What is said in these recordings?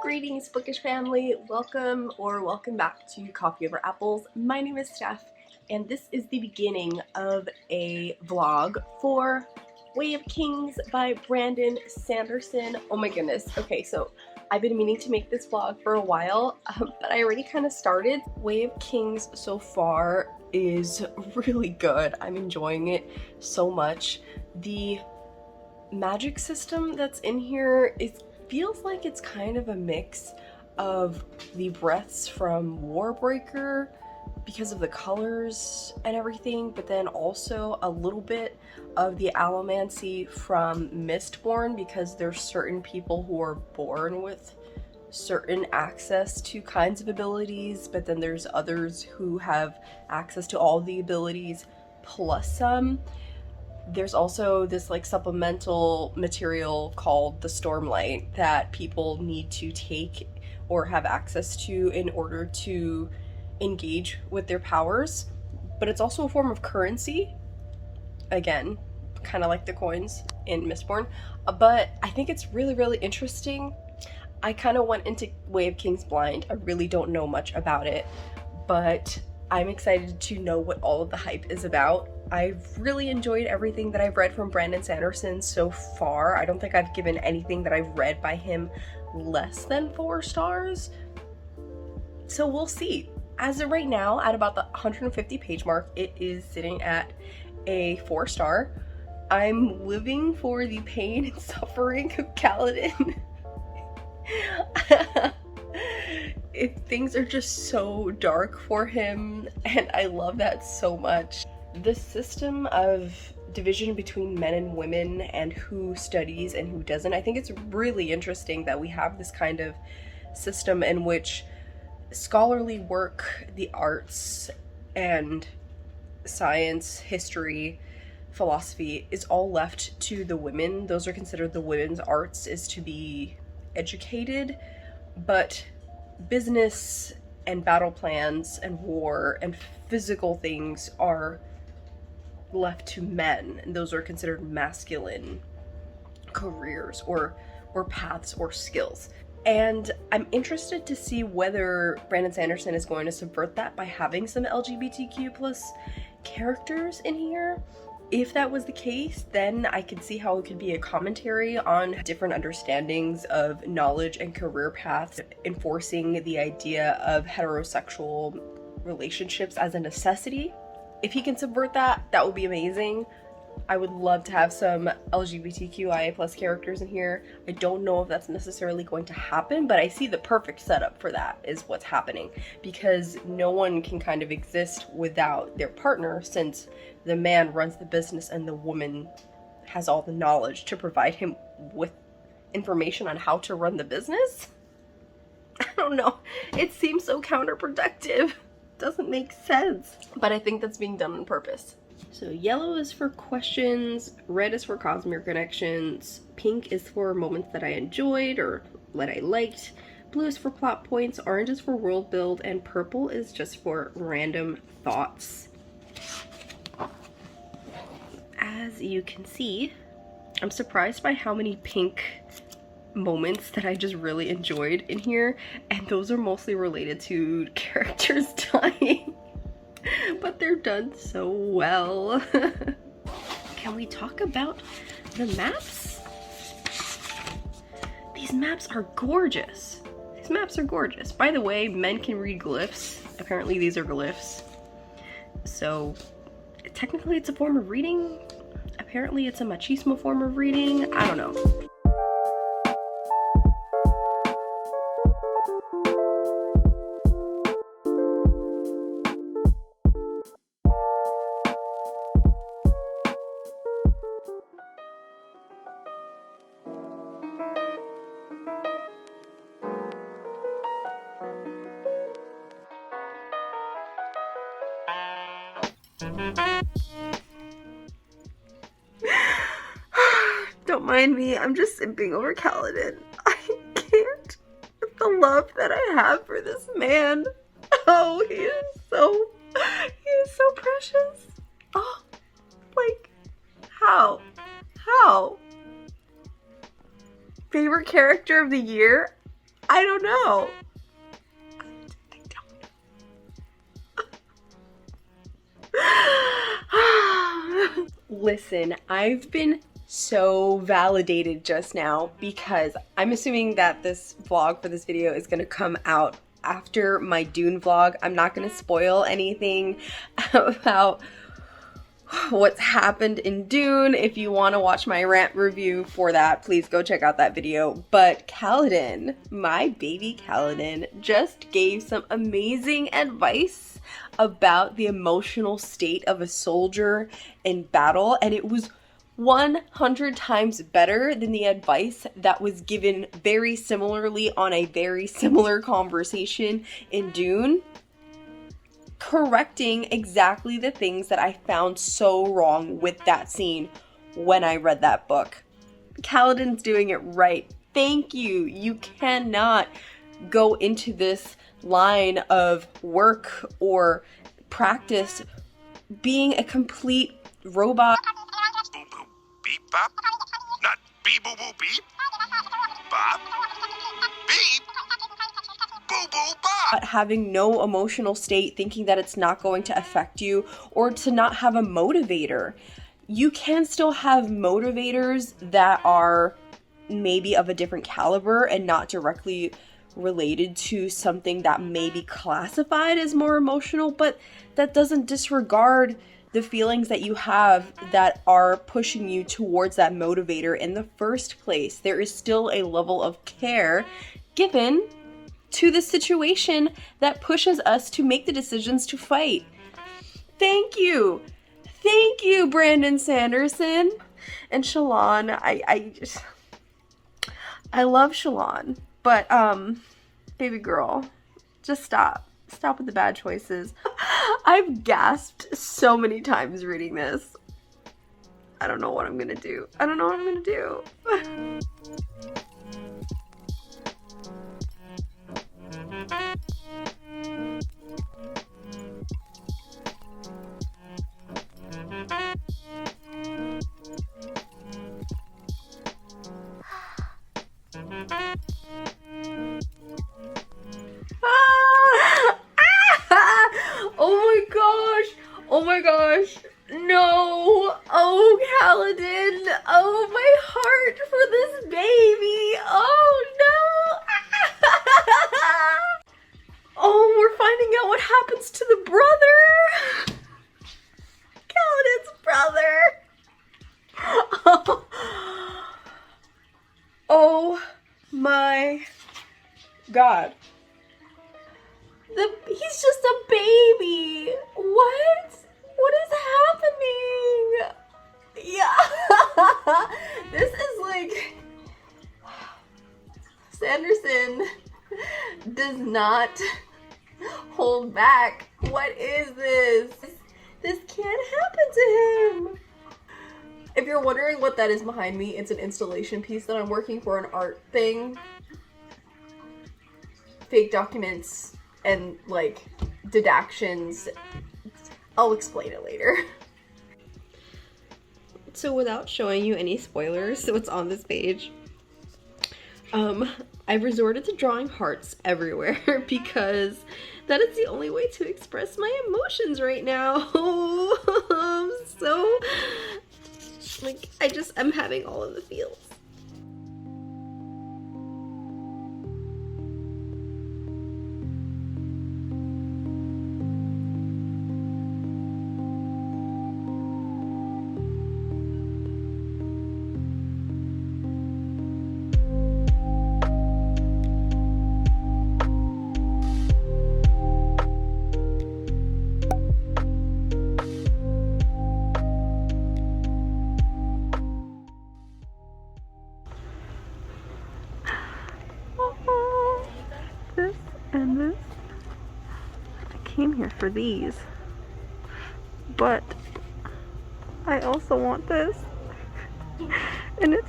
Greetings, Bookish family. Welcome back to Coffee Over Apples. My name is Steph, and this is the beginning of a vlog for Way of Kings by Brandon Sanderson. Oh my goodness. Okay, so I've been meaning to make this vlog for a while, but I already kind of started. Way of Kings so far is really good. I'm enjoying it so much. The magic system that's in here feels like it's kind of a mix of the breaths from Warbreaker because of the colors and everything, but then also a little bit of the allomancy from Mistborn, because there's certain people who are born with certain access to kinds of abilities, but then there's others who have access to all the abilities plus some. There's also this like supplemental material called the Stormlight that people need to take or have access to in order to engage with their powers, but it's also a form of currency, again, kind of like the coins in Mistborn. But I think it's really interesting. I kind of went into Way of Kings blind. I really don't know much about it, but I'm excited to know what all of the hype is about. I've really enjoyed everything that I've read from Brandon Sanderson so far. I don't think I've given anything that I've read by him less than 4 stars. So we'll see. As of right now, at about the 150 page mark, it is sitting at a 4 star. I'm living for the pain and suffering of Kaladin. Things are just so dark for him, and I love that so much. The system of division between men and women and who studies and who doesn't, I think it's really interesting that we have this kind of system in which scholarly work, the arts, and science, history, philosophy is all left to the women. Those are considered the women's arts, is to be educated, but business and battle plans and war and physical things are left to men, and those are considered masculine careers or paths or skills. And I'm interested to see whether Brandon Sanderson is going to subvert that by having some LGBTQ plus characters in here. If that was the case, then I could see how it could be a commentary on different understandings of knowledge and career paths, enforcing the idea of heterosexual relationships as a necessity. If he can subvert that, that would be amazing. I would love to have some LGBTQIA plus characters in here. I don't know if that's necessarily going to happen, but I see the perfect setup for that is what's happening, because no one can kind of exist without their partner, since the man runs the business and the woman has all the knowledge to provide him with information on how to run the business. I don't know. It seems so counterproductive. Doesn't make sense. But I think that's being done on purpose. So yellow is for questions, red is for Cosmere connections, pink is for moments that I enjoyed or that I liked, blue is for plot points, orange is for world build, and purple is just for random thoughts. As you can see, I'm surprised by how many pink moments that I just really enjoyed in here, and those are mostly related to characters dying. But they're done so well. Can we talk about the maps? These maps are gorgeous. These maps are gorgeous. By the way, men can read glyphs. Apparently these are glyphs. So technically it's a form of reading. Apparently it's a machismo form of reading. I don't know. Don't mind me. I'm just simping over Kaladin. I can't. The love that I have for this man. Oh, he is so precious. Oh, like, how? How? Favorite character of the year? I don't know. Listen, I've been so validated just now because I'm assuming that this vlog for this video is gonna come out after my Dune vlog. I'm not gonna spoil anything about what's happened in Dune. If you want to watch my rant review for that, please go check out that video. But Kaladin, my baby Kaladin, just gave some amazing advice about the emotional state of a soldier in battle, and it was 100 times better than the advice that was given very similarly on a very similar conversation in Dune, correcting exactly the things that I found so wrong with that scene when I read that book. Kaladin's doing it right. Thank you. You cannot go into this line of work or practice being a complete robot. Boo boo beep bop, not beep boo boo beep bop, beep boo boo bop. Having no emotional state, thinking that it's not going to affect you, or to not have a motivator. You can still have motivators that are maybe of a different caliber and not directly related to something that may be classified as more emotional, but that doesn't disregard the feelings that you have that are pushing you towards that motivator in the first place. There is still a level of care given to the situation that pushes us to make the decisions to fight. Thank you. Thank you, Brandon Sanderson. And Shalon, I love Shalon, but baby girl, just stop. Stop with the bad choices. I've gasped so many times reading this. I don't know what I'm gonna do. I don't know what I'm gonna do. Oh my gosh, no, oh Kaladin, oh my heart for this baby, oh no. Oh, we're finding out what happens to the brother, Kaladin's brother. Oh my god. He's just a baby. What? What is happening? Yeah. This is like... Sanderson does not hold back. What is this? This can't happen to him. If you're wondering what that is behind me, it's an installation piece that I'm working for, an art thing. Fake documents and like deductions. I'll explain it later. So without showing you any spoilers, what's on this page, I've resorted to drawing hearts everywhere because that is the only way to express my emotions right now. I'm so, like, I'm having all of the feels. And this, I came here for these, but I also want this, And it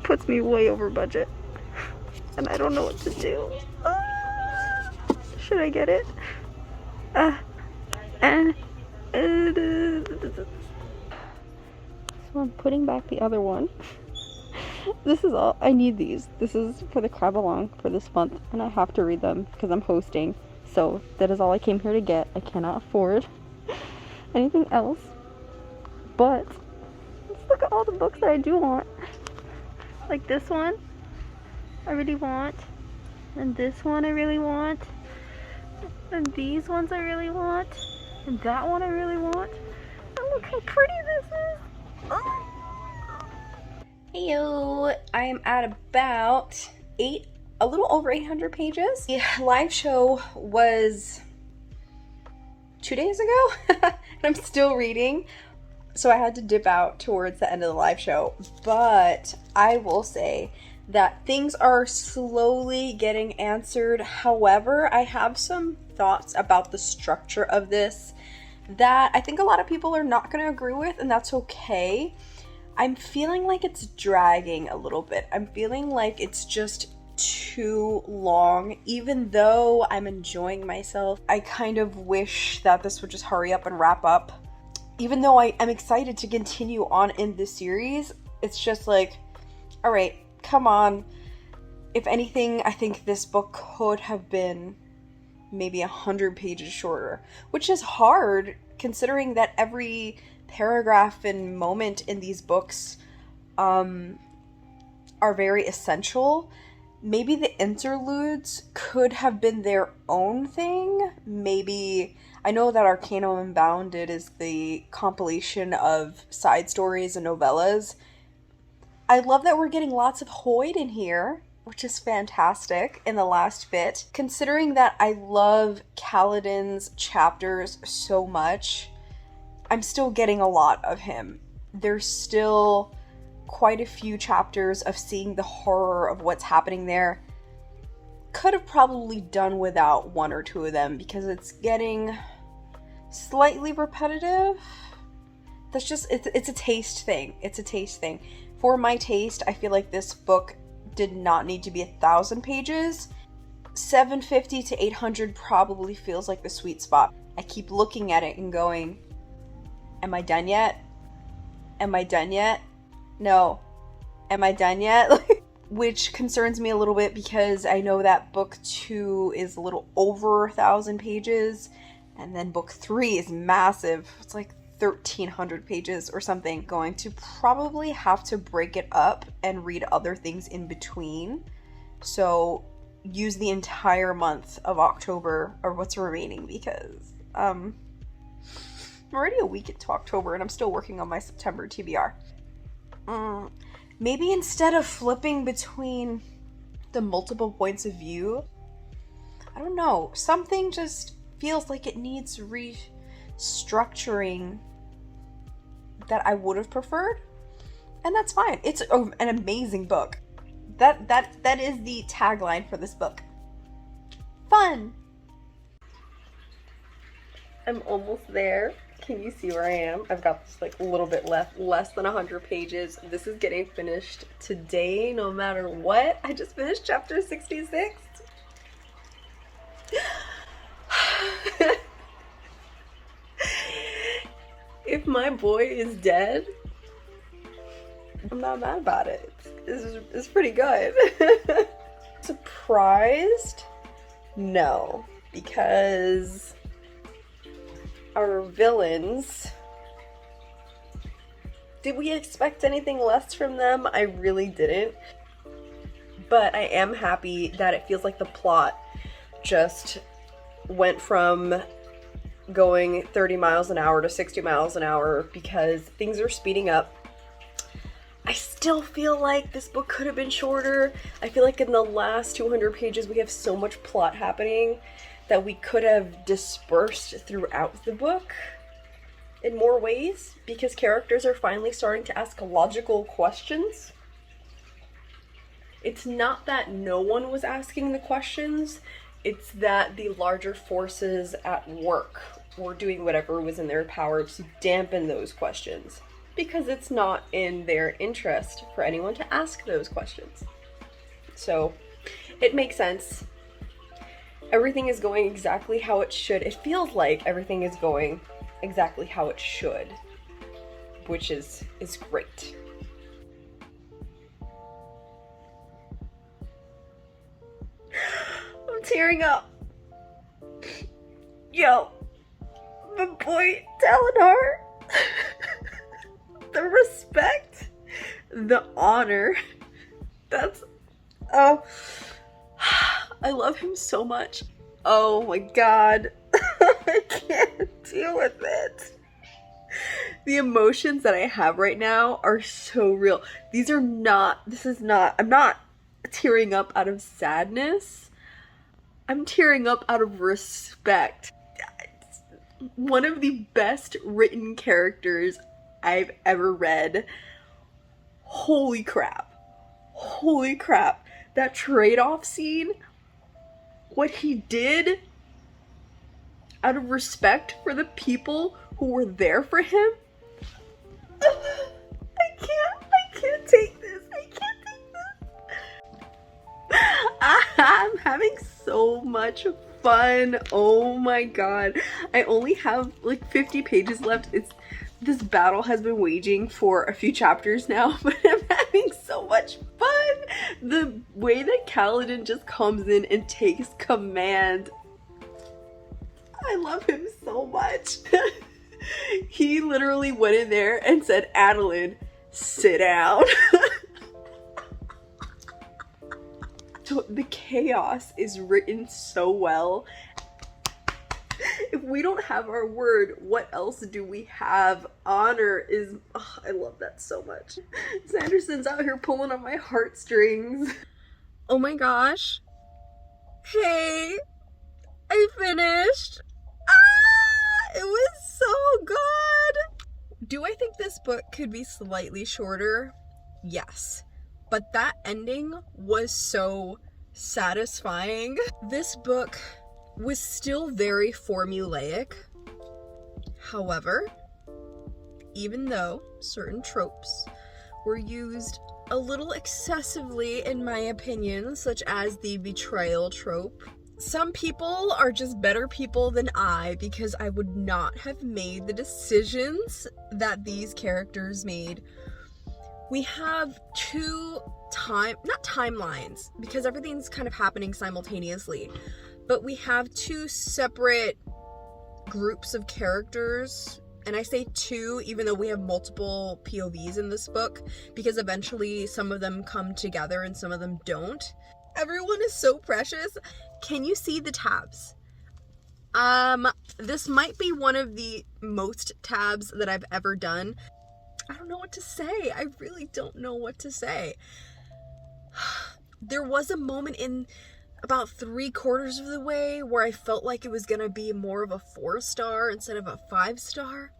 puts me way over budget. And I don't know what to do. Should I get it? So I'm putting back the other one. This is all, I need these. This is for the Crabalong for this month, and I have to read them because I'm hosting. So that is all I came here to get. I cannot afford anything else. But let's look at all the books that I do want. Like this one, I really want. And this one I really want. And these ones I really want. And that one I really want. And look how pretty this is. Oh. Heyo, I am at about a little over 800 pages. The live show was 2 days ago, and I'm still reading, so I had to dip out towards the end of the live show. But I will say that things are slowly getting answered. However, I have some thoughts about the structure of this that I think a lot of people are not going to agree with, and that's okay. I'm feeling like it's dragging a little bit. I'm feeling like it's just too long. Even though I'm enjoying myself, I kind of wish that this would just hurry up and wrap up. Even though I'm excited to continue on in this series, it's just like, all right, come on. If anything, I think this book could have been maybe 100 pages shorter, which is hard considering that every paragraph and moment in these books are very essential. Maybe the interludes could have been their own thing. Maybe, I know that Arcanum Unbounded is the compilation of side stories and novellas. I love that we're getting lots of Hoyd in here, which is fantastic in the last bit. Considering that I love Kaladin's chapters so much, I'm still getting a lot of him. There's still quite a few chapters of seeing the horror of what's happening there. Could have probably done without one or two of them because it's getting slightly repetitive. That's just, it's a taste thing. It's a taste thing. For my taste, I feel like this book did not need to be 1,000 pages. 750 to 800 probably feels like the sweet spot. I keep looking at it and going, am I done yet? Am I done yet? No. Am I done yet? Which concerns me a little bit because I know that book 2 is a little over 1,000 pages, and then book 3 is massive. It's like 1,300 pages or something. Going to probably have to break it up and read other things in between. So use the entire month of October, or what's remaining, because I'm already a week into October and I'm still working on my September TBR. Maybe instead of flipping between the multiple points of view, I don't know, something just feels like it needs restructuring that I would have preferred, and that's fine. It's an amazing book. That is the tagline for this book. Fun. I'm almost there. Can you see where I am? I've got this like a little bit left, less than 100 pages. This is getting finished today, no matter what. I just finished chapter 66. If my boy is dead, I'm not mad about it. It's pretty good. Surprised? No, because our villains, did we expect anything less from them? I really didn't. But I am happy that it feels like the plot just went from going 30 miles an hour to 60 miles an hour because things are speeding up. I still feel like this book could have been shorter. I feel like in the last 200 pages we have so much plot happening that we could have dispersed throughout the book in more ways because characters are finally starting to ask logical questions. It's not that no one was asking the questions, it's that the larger forces at work were doing whatever was in their power to dampen those questions. because it's not in their interest for anyone to ask those questions. So it makes sense. Everything is going exactly how it should. It feels like everything is going exactly how it should, which is great. I'm tearing up. Yo, the boy Dalinar, the respect, the honor, oh, I love him so much. Oh my god, I can't deal with it. The emotions that I have right now are so real. I'm not tearing up out of sadness. I'm tearing up out of respect. One of the best written characters I've ever read. Holy crap. Holy crap. That trade-off scene, what he did out of respect for the people who were there for him. I can't take this. I'm having so much fun. Oh my god. I only have like 50 pages left. This battle has been waging for a few chapters now, but I'm having so much fun. The way that Kaladin just comes in and takes command. I love him so much. He literally went in there and said, Adeline, sit down. The chaos is written so well. If we don't have our word, what else do we have? Honor is... Oh, I love that so much. Sanderson's out here pulling on my heartstrings. Oh my gosh. Hey, I finished. It was so good. Do I think this book could be slightly shorter? Yes. But that ending was so satisfying. This book was still very formulaic. However, even though certain tropes were used a little excessively, in my opinion, such as the betrayal trope, some people are just better people than I, because I would not have made the decisions that these characters made. We have not timelines, because everything's kind of happening simultaneously, but we have two separate groups of characters, and I say two even though we have multiple POVs in this book, because eventually some of them come together and some of them don't. Everyone is so precious. Can you see the tabs? This might be one of the most tabs that I've ever done. I don't know what to say. I really don't know what to say. There was a moment in about 3/4 of the way where I felt like it was gonna be more of a 4-star instead of a 5-star.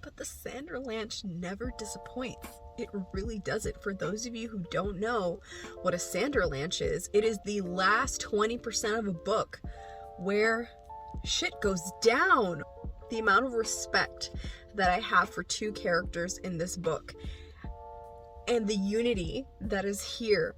But the Sanderlanche never disappoints. It really doesn't. For those of you who don't know what a Sanderlanche is, it is the last 20% of a book where shit goes down. The amount of respect that I have for two characters in this book and the unity that is here.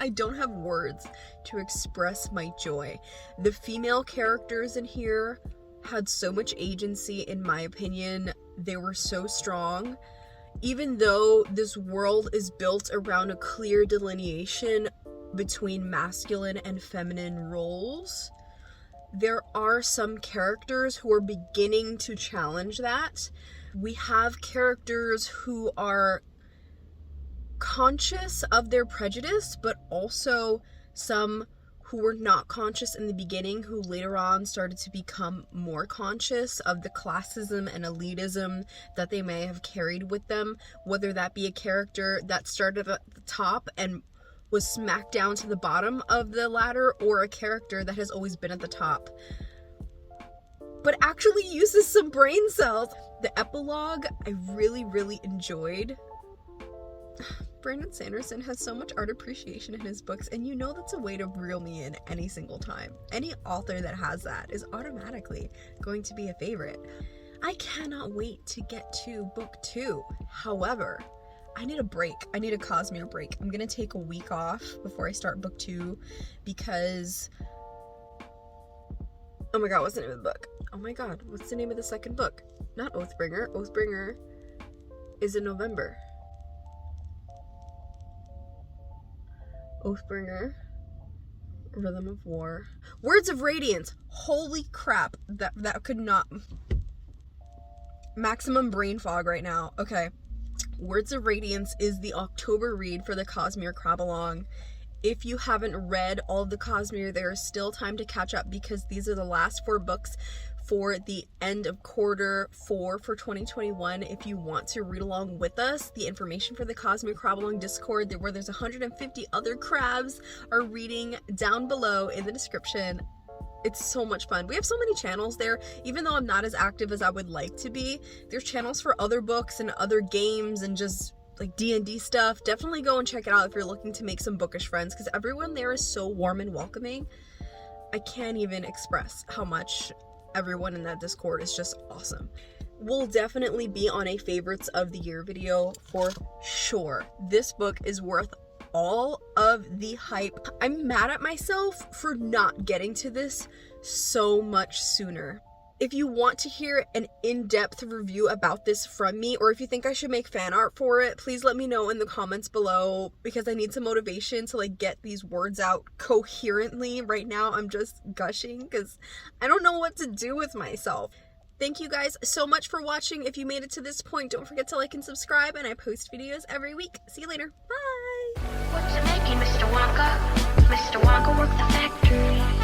I don't have words to express my joy. The female characters in here had so much agency, in my opinion. They were so strong. Even though this world is built around a clear delineation between masculine and feminine roles, there are some characters who are beginning to challenge that. We have characters who are conscious of their prejudice, but also some who were not conscious in the beginning, who later on started to become more conscious of the classism and elitism that they may have carried with them, whether that be a character that started at the top and was smacked down to the bottom of the ladder, or a character that has always been at the top but actually uses some brain cells. The epilogue I really enjoyed. Brandon Sanderson has so much art appreciation in his books, and you know that's a way to reel me in any single time. Any author that has that is automatically going to be a favorite. I cannot wait to get to book 2. However, I need a break. I need a Cosmere break. I'm gonna take a week off before I start book 2 because... oh my god, what's the name of the book? Oh my god, what's the name of the second book? Not Oathbringer. Oathbringer is in November. Oathbringer, Rhythm of War, Words of Radiance. Holy crap, that could not... maximum brain fog right now. Okay, Words of Radiance is the October read for the Cosmere Crabalong. If you haven't read all of the Cosmere, there is still time to catch up because these are the last 4 books for the end of quarter 4 for 2021. If you want to read along with us, the information for the Cosmere Crabalong Discord, where there's 150 other crabs, are reading down below in the description. It's so much fun. We have so many channels there. Even though I'm not as active as I would like to be, there's channels for other books and other games and just like D&D stuff. Definitely go and check it out if you're looking to make some bookish friends, because everyone there is so warm and welcoming. I can't even express how much everyone in that Discord is just awesome. We'll definitely be on a favorites of the year video for sure. This book is worth all of the hype. I'm mad at myself for not getting to this so much sooner. If you want to hear an in-depth review about this from me, or if you think I should make fan art for it, please let me know in the comments below, because I need some motivation to like get these words out coherently. Right now I'm just gushing because I don't know what to do with myself. Thank you guys so much for watching. If you made it to this point, don't forget to like and subscribe, and I post videos every week. See you later. Bye! What's it making, Mr. Wonka? Mr. Wonka worked the factory.